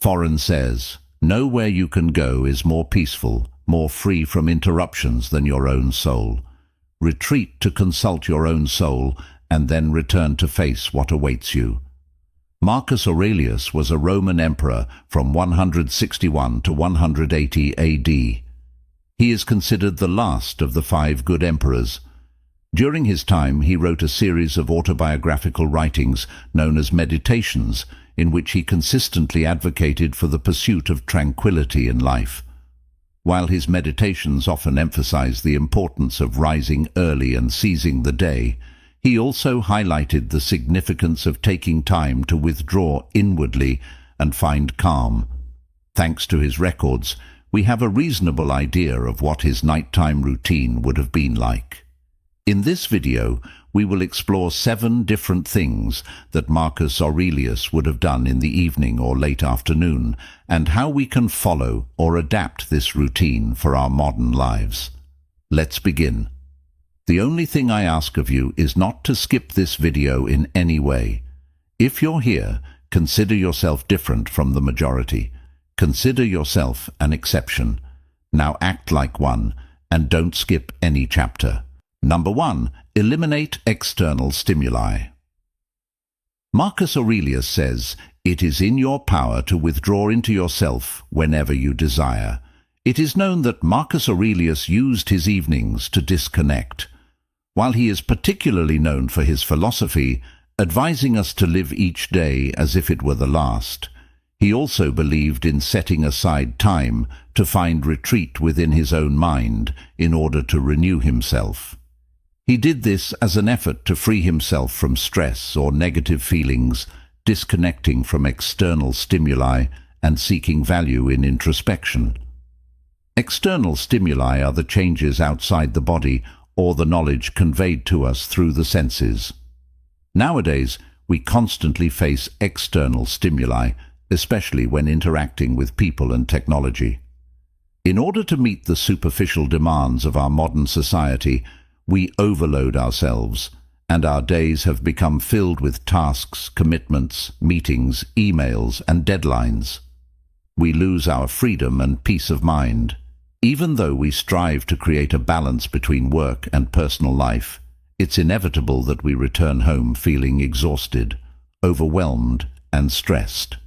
Foreign says, "Nowhere you can go is more peaceful, more free from interruptions than your own soul. Retreat to consult your own soul and then return to face what awaits you." Marcus Aurelius was a Roman emperor from 161 to 180 AD. He is considered the last of the 5 good emperors. During his time, he wrote a series of autobiographical writings known as Meditations, in which he consistently advocated for the pursuit of tranquility in life. While his meditations often emphasize the importance of rising early and seizing the day, he also highlighted the significance of taking time to withdraw inwardly and find calm. Thanks to his records, we have a reasonable idea of what his nighttime routine would have been like. In this video, we will explore 7 different things that Marcus Aurelius would have done in the evening or late afternoon, and how we can follow or adapt this routine for our modern lives. Let's begin. The only thing I ask of you is not to skip this video in any way. If you're here, consider yourself different from the majority. Consider yourself an exception. Now act like one, and don't skip any chapter. Number 1. Eliminate external stimuli. Marcus Aurelius says, "It is in your power to withdraw into yourself whenever you desire." It is known that Marcus Aurelius used his evenings to disconnect. While he is particularly known for his philosophy, advising us to live each day as if it were the last, he also believed in setting aside time to find retreat within his own mind in order to renew himself. He did this as an effort to free himself from stress or negative feelings, disconnecting from external stimuli and seeking value in introspection. External stimuli are the changes outside the body or the knowledge conveyed to us through the senses. Nowadays, we constantly face external stimuli, especially when interacting with people and technology. In order to meet the superficial demands of our modern society, we overload ourselves, and our days have become filled with tasks, commitments, meetings, emails, and deadlines. We lose our freedom and peace of mind. Even though we strive to create a balance between work and personal life, it's inevitable that we return home feeling exhausted, overwhelmed, and stressed.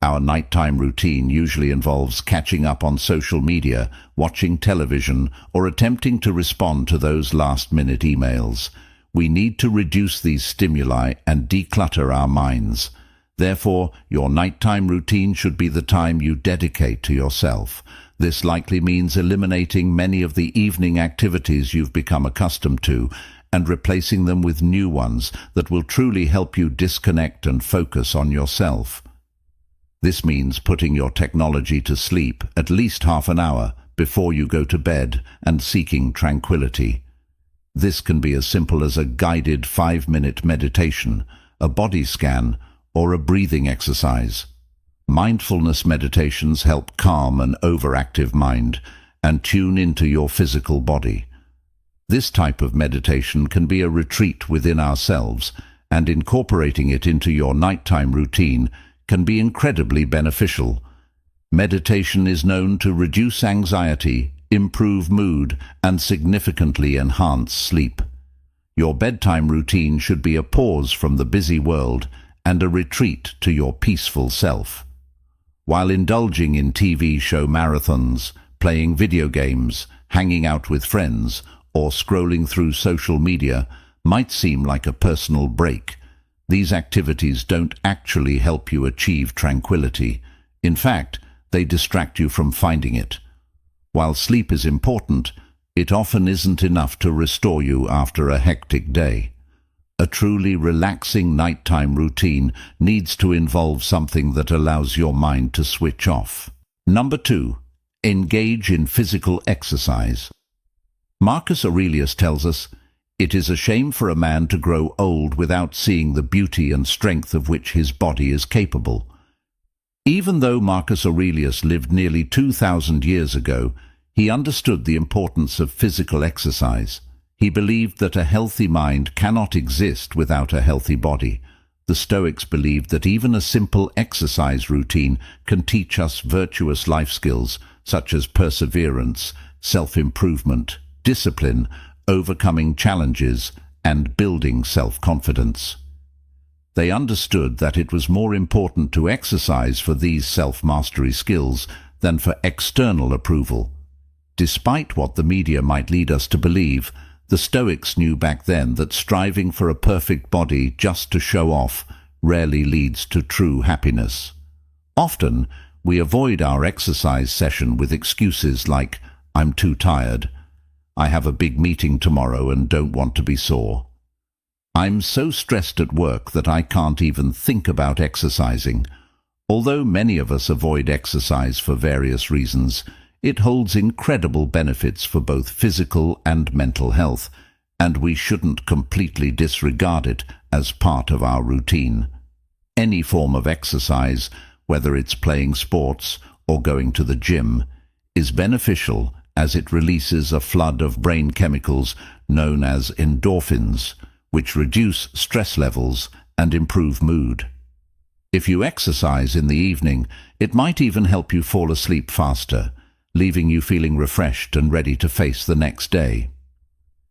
Our nighttime routine usually involves catching up on social media, watching television, or attempting to respond to those last-minute emails. We need to reduce these stimuli and declutter our minds. Therefore, your nighttime routine should be the time you dedicate to yourself. This likely means eliminating many of the evening activities you've become accustomed to and replacing them with new ones that will truly help you disconnect and focus on yourself. This means putting your technology to sleep at least half an hour before you go to bed and seeking tranquility. This can be as simple as a guided 5-minute meditation, a body scan, or a breathing exercise. Mindfulness meditations help calm an overactive mind and tune into your physical body. This type of meditation can be a retreat within ourselves, and incorporating it into your nighttime routine can be incredibly beneficial. Meditation is known to reduce anxiety, improve mood, and significantly enhance sleep. Your bedtime routine should be a pause from the busy world and a retreat to your peaceful self. While indulging in TV show marathons, playing video games, hanging out with friends, or scrolling through social media might seem like a personal break, these activities don't actually help you achieve tranquility. In fact, they distract you from finding it. While sleep is important, it often isn't enough to restore you after a hectic day. A truly relaxing nighttime routine needs to involve something that allows your mind to switch off. Number 2. Engage in physical exercise. Marcus Aurelius tells us, "It is a shame for a man to grow old without seeing the beauty and strength of which his body is capable." Even though Marcus Aurelius lived nearly 2,000 years ago, he understood the importance of physical exercise. He believed that a healthy mind cannot exist without a healthy body. The Stoics believed that even a simple exercise routine can teach us virtuous life skills such as perseverance, self-improvement, discipline, overcoming challenges, and building self-confidence. They understood that it was more important to exercise for these self-mastery skills than for external approval. Despite what the media might lead us to believe, the Stoics knew back then that striving for a perfect body just to show off rarely leads to true happiness. Often, we avoid our exercise session with excuses like, "I'm too tired," "I have a big meeting tomorrow and don't want to be sore," "I'm so stressed at work that I can't even think about exercising." Although many of us avoid exercise for various reasons, it holds incredible benefits for both physical and mental health, and we shouldn't completely disregard it as part of our routine. Any form of exercise, whether it's playing sports or going to the gym, is beneficial as it releases a flood of brain chemicals known as endorphins, which reduce stress levels and improve mood. If you exercise in the evening, it might even help you fall asleep faster, leaving you feeling refreshed and ready to face the next day.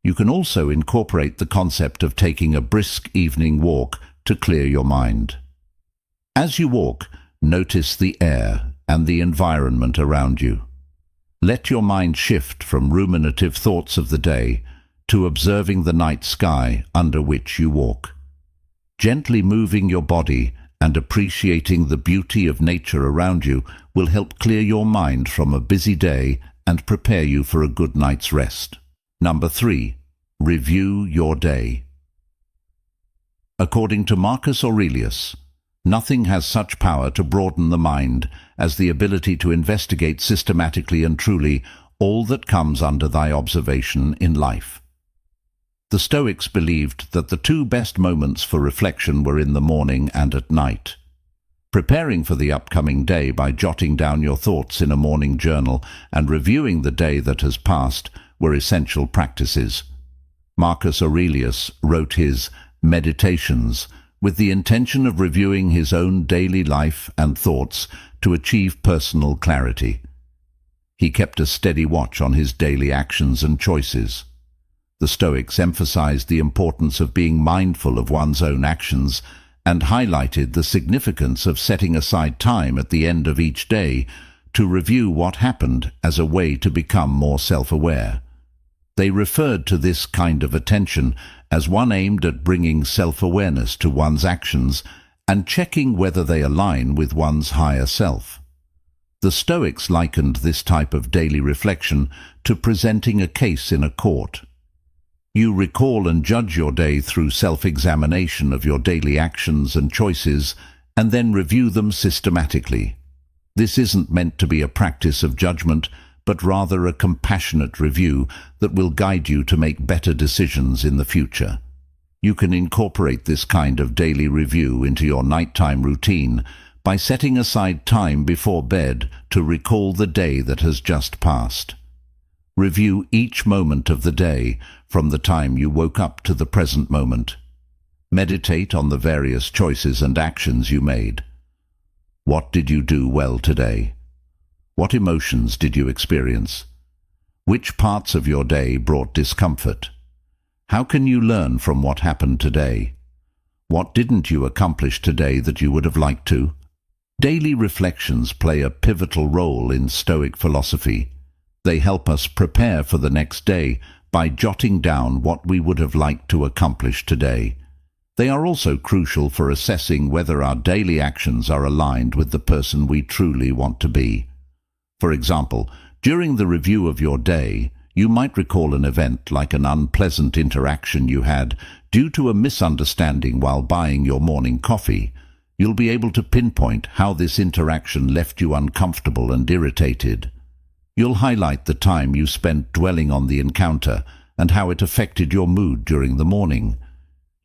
You can also incorporate the concept of taking a brisk evening walk to clear your mind. As you walk, notice the air and the environment around you. Let your mind shift from ruminative thoughts of the day to observing the night sky under which you walk. Gently moving your body and appreciating the beauty of nature around you will help clear your mind from a busy day and prepare you for a good night's rest. Number 3. Review your day. According to Marcus Aurelius, nothing has such power to broaden the mind as the ability to investigate systematically and truly all that comes under thy observation in life. The Stoics believed that the two best moments for reflection were in the morning and at night. Preparing for the upcoming day by jotting down your thoughts in a morning journal and reviewing the day that has passed were essential practices. Marcus Aurelius wrote his Meditations with the intention of reviewing his own daily life and thoughts to achieve personal clarity. He kept a steady watch on his daily actions and choices. The Stoics emphasized the importance of being mindful of one's own actions and highlighted the significance of setting aside time at the end of each day to review what happened as a way to become more self-aware. They referred to this kind of attention as one aimed at bringing self-awareness to one's actions and checking whether they align with one's higher self. The Stoics likened this type of daily reflection to presenting a case in a court. You recall and judge your day through self-examination of your daily actions and choices, and then review them systematically. This isn't meant to be a practice of judgment, but rather a compassionate review that will guide you to make better decisions in the future. You can incorporate this kind of daily review into your nighttime routine by setting aside time before bed to recall the day that has just passed. Review each moment of the day, from the time you woke up to the present moment. Meditate on the various choices and actions you made. What did you do well today? What emotions did you experience? Which parts of your day brought discomfort? How can you learn from what happened today? What didn't you accomplish today that you would have liked to? Daily reflections play a pivotal role in Stoic philosophy. They help us prepare for the next day by jotting down what we would have liked to accomplish today. They are also crucial for assessing whether our daily actions are aligned with the person we truly want to be. For example, during the review of your day, you might recall an event like an unpleasant interaction you had due to a misunderstanding while buying your morning coffee. You'll be able to pinpoint how this interaction left you uncomfortable and irritated. You'll highlight the time you spent dwelling on the encounter and how it affected your mood during the morning.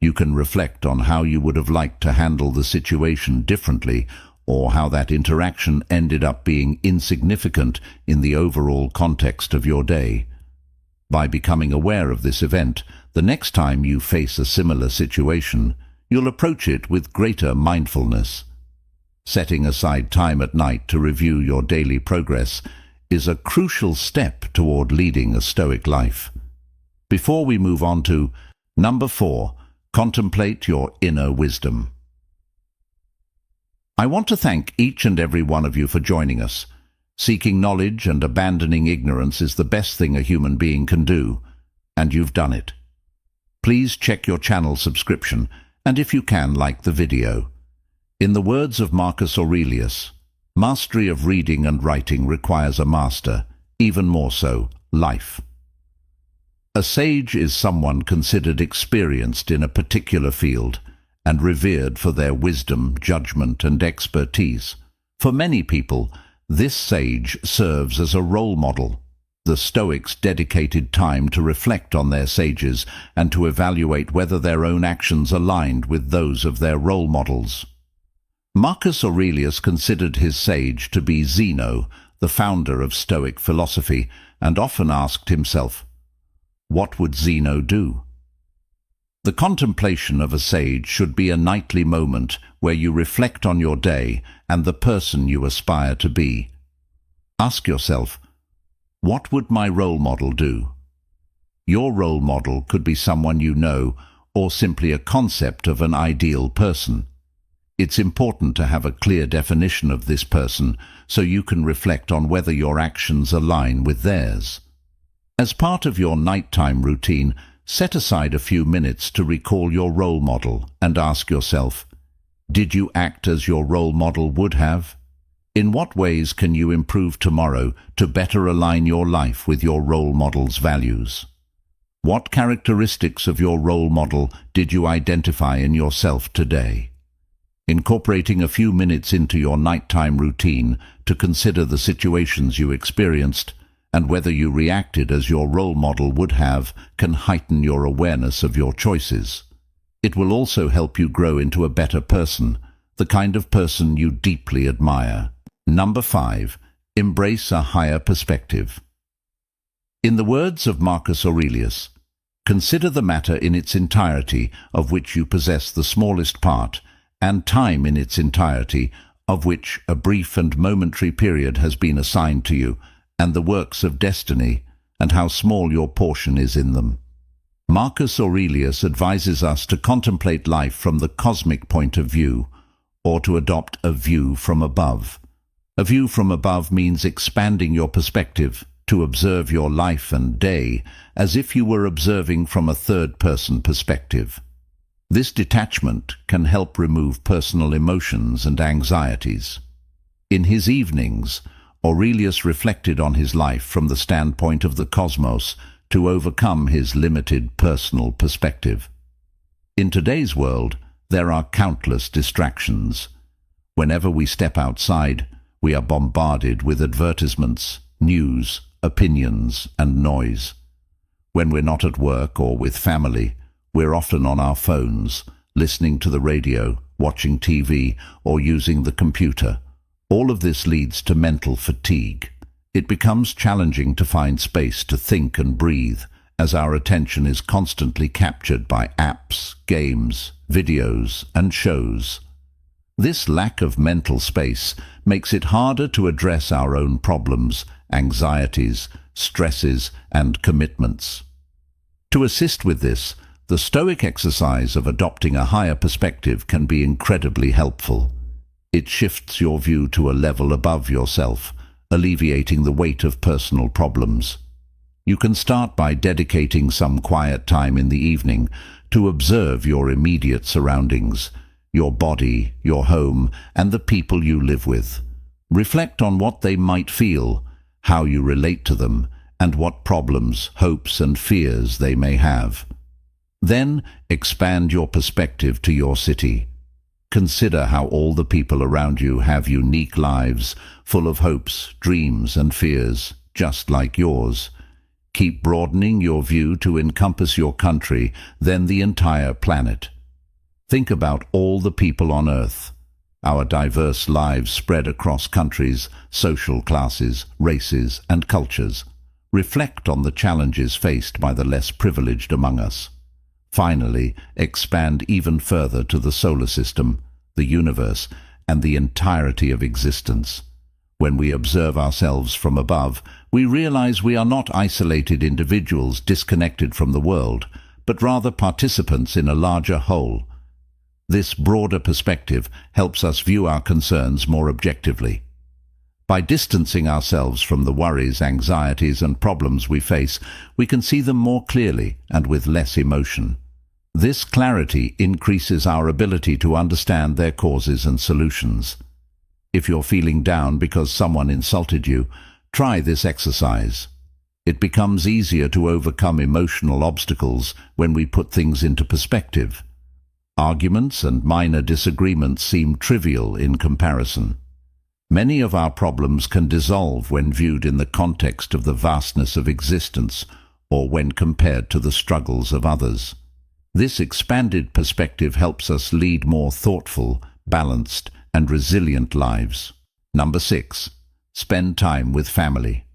You can reflect on how you would have liked to handle the situation differently, or how that interaction ended up being insignificant in the overall context of your day. By becoming aware of this event, the next time you face a similar situation, you'll approach it with greater mindfulness. Setting aside time at night to review your daily progress is a crucial step toward leading a Stoic life. Before we move on to number 4, contemplate your inner wisdom. I want to thank each and every one of you for joining us. Seeking knowledge and abandoning ignorance is the best thing a human being can do, and you've done it. Please check your channel subscription, and if you can, like the video. In the words of Marcus Aurelius, mastery of reading and writing requires a master, even more so, life. A sage is someone considered experienced in a particular field and revered for their wisdom, judgment, and expertise. For many people, this sage serves as a role model. The Stoics dedicated time to reflect on their sages and to evaluate whether their own actions aligned with those of their role models. Marcus Aurelius considered his sage to be Zeno, the founder of Stoic philosophy, and often asked himself, what would Zeno do? The contemplation of a sage should be a nightly moment where you reflect on your day and the person you aspire to be. Ask yourself, what would my role model do? Your role model could be someone you know or simply a concept of an ideal person. It's important to have a clear definition of this person so you can reflect on whether your actions align with theirs. As part of your nighttime routine, set aside a few minutes to recall your role model and ask yourself, did you act as your role model would have? In what ways can you improve tomorrow to better align your life with your role model's values? What characteristics of your role model did you identify in yourself today? Incorporating a few minutes into your nighttime routine to consider the situations you experienced and whether you reacted as your role model would have can heighten your awareness of your choices. It will also help you grow into a better person, the kind of person you deeply admire. Number 5, embrace a higher perspective. In the words of Marcus Aurelius, consider the matter in its entirety, of which you possess the smallest part, and time in its entirety, of which a brief and momentary period has been assigned to you, and the works of destiny, and how small your portion is in them. Marcus Aurelius advises us to contemplate life from the cosmic point of view, or to adopt a view from above. A view from above means expanding your perspective, to observe your life and day as if you were observing from a third-person perspective. This detachment can help remove personal emotions and anxieties. In his evenings, Aurelius reflected on his life from the standpoint of the cosmos to overcome his limited personal perspective. In today's world, there are countless distractions. Whenever we step outside, we are bombarded with advertisements, news, opinions, and noise. When we're not at work or with family, we're often on our phones, listening to the radio, watching TV, or using the computer. All of this leads to mental fatigue. It becomes challenging to find space to think and breathe, as our attention is constantly captured by apps, games, videos, and shows. This lack of mental space makes it harder to address our own problems, anxieties, stresses, and commitments. To assist with this, the Stoic exercise of adopting a higher perspective can be incredibly helpful. It shifts your view to a level above yourself, alleviating the weight of personal problems. You can start by dedicating some quiet time in the evening to observe your immediate surroundings, your body, your home, and the people you live with. Reflect on what they might feel, how you relate to them, and what problems, hopes, and fears they may have. Then expand your perspective to your city. Consider how all the people around you have unique lives, full of hopes, dreams, and fears, just like yours. Keep broadening your view to encompass your country, then the entire planet. Think about all the people on Earth. Our diverse lives spread across countries, social classes, races, and cultures. Reflect on the challenges faced by the less privileged among us. Finally, expand even further to the solar system, the universe, and the entirety of existence. When we observe ourselves from above, we realize we are not isolated individuals disconnected from the world, but rather participants in a larger whole. This broader perspective helps us view our concerns more objectively. By distancing ourselves from the worries, anxieties, and problems we face, we can see them more clearly and with less emotion. This clarity increases our ability to understand their causes and solutions. If you're feeling down because someone insulted you, try this exercise. It becomes easier to overcome emotional obstacles when we put things into perspective. Arguments and minor disagreements seem trivial in comparison. Many of our problems can dissolve when viewed in the context of the vastness of existence or when compared to the struggles of others. This expanded perspective helps us lead more thoughtful, balanced, and resilient lives. Number 6. Spend time with family.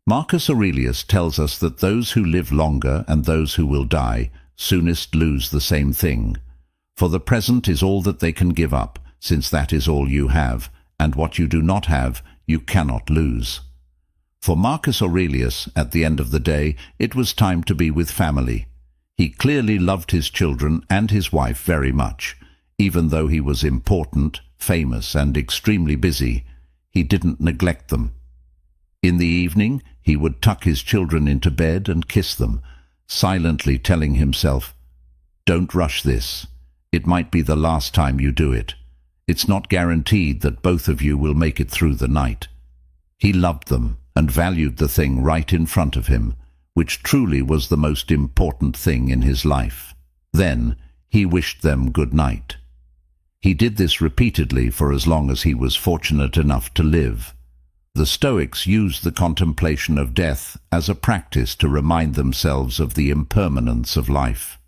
Marcus Aurelius tells us that those who live longer and those who will die soonest lose the same thing. For the present is all that they can give up, since that is all you have, and what you do not have, you cannot lose. For Marcus Aurelius, at the end of the day, it was time to be with family. He clearly loved his children and his wife very much. Even though he was important, famous, and extremely busy, he didn't neglect them. In the evening, he would tuck his children into bed and kiss them, silently telling himself, "Don't rush this. It might be the last time you do it. It's not guaranteed that both of you will make it through the night." He loved them and valued the thing right in front of him, which truly was the most important thing in his life. Then he wished them good night. He did this repeatedly for as long as he was fortunate enough to live. The Stoics used the contemplation of death as a practice to remind themselves of the impermanence of life.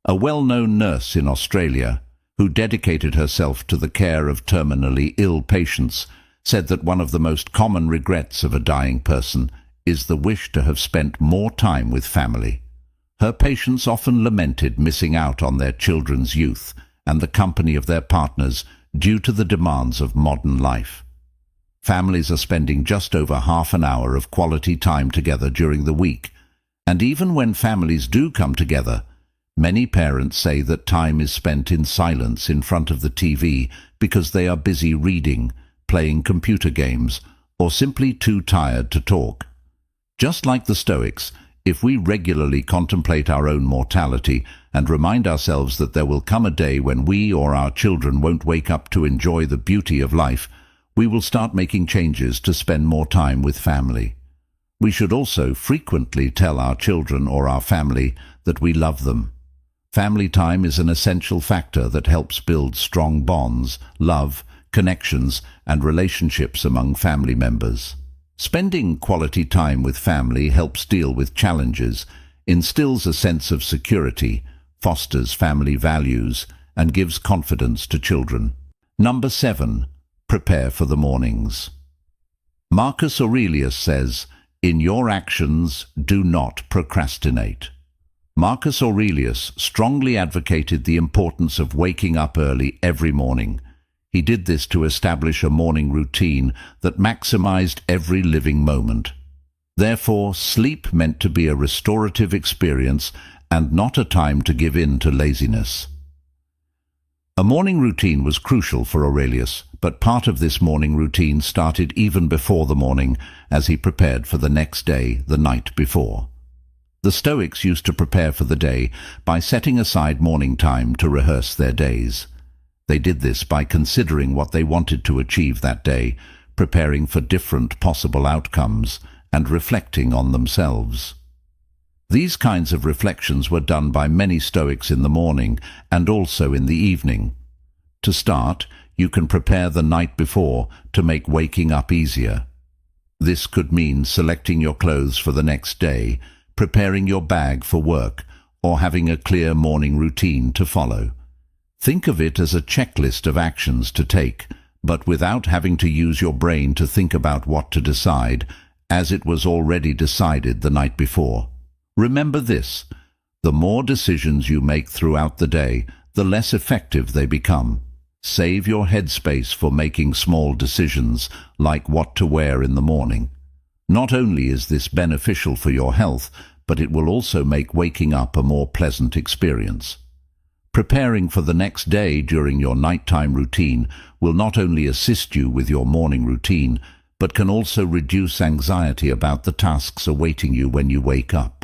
A well-known nurse in Australia, who dedicated herself to the care of terminally ill patients, said that one of the most common regrets of a dying person is the wish to have spent more time with family. Her patients often lamented missing out on their children's youth and the company of their partners due to the demands of modern life. Families are spending just over half an hour of quality time together during the week, and even when families do come together, many parents say that time is spent in silence in front of the TV because they are busy reading, playing computer games, or simply too tired to talk. Just like the Stoics, if we regularly contemplate our own mortality and remind ourselves that there will come a day when we or our children won't wake up to enjoy the beauty of life, we will start making changes to spend more time with family. We should also frequently tell our children or our family that we love them. Family time is an essential factor that helps build strong bonds, love, connections, and relationships among family members. Spending quality time with family helps deal with challenges, instills a sense of security, fosters family values, and gives confidence to children. Number 7. Prepare for the mornings. Marcus Aurelius says, "In your actions, do not procrastinate." Marcus Aurelius strongly advocated the importance of waking up early every morning. He did this to establish a morning routine that maximized every living moment. Therefore, sleep meant to be a restorative experience and not a time to give in to laziness. A morning routine was crucial for Aurelius, but part of this morning routine started even before the morning, as he prepared for the next day the night before. The Stoics used to prepare for the day by setting aside morning time to rehearse their days. They did this by considering what they wanted to achieve that day, preparing for different possible outcomes, and reflecting on themselves. These kinds of reflections were done by many Stoics in the morning and also in the evening. To start, you can prepare the night before to make waking up easier. This could mean selecting your clothes for the next day, preparing your bag for work, or having a clear morning routine to follow. Think of it as a checklist of actions to take, but without having to use your brain to think about what to decide, as it was already decided the night before. Remember this: The more decisions you make throughout the day, the less effective they become. Save your headspace for making small decisions, like what to wear in the morning. Not only is this beneficial for your health, but it will also make waking up a more pleasant experience. Preparing for the next day during your nighttime routine will not only assist you with your morning routine, but can also reduce anxiety about the tasks awaiting you when you wake up.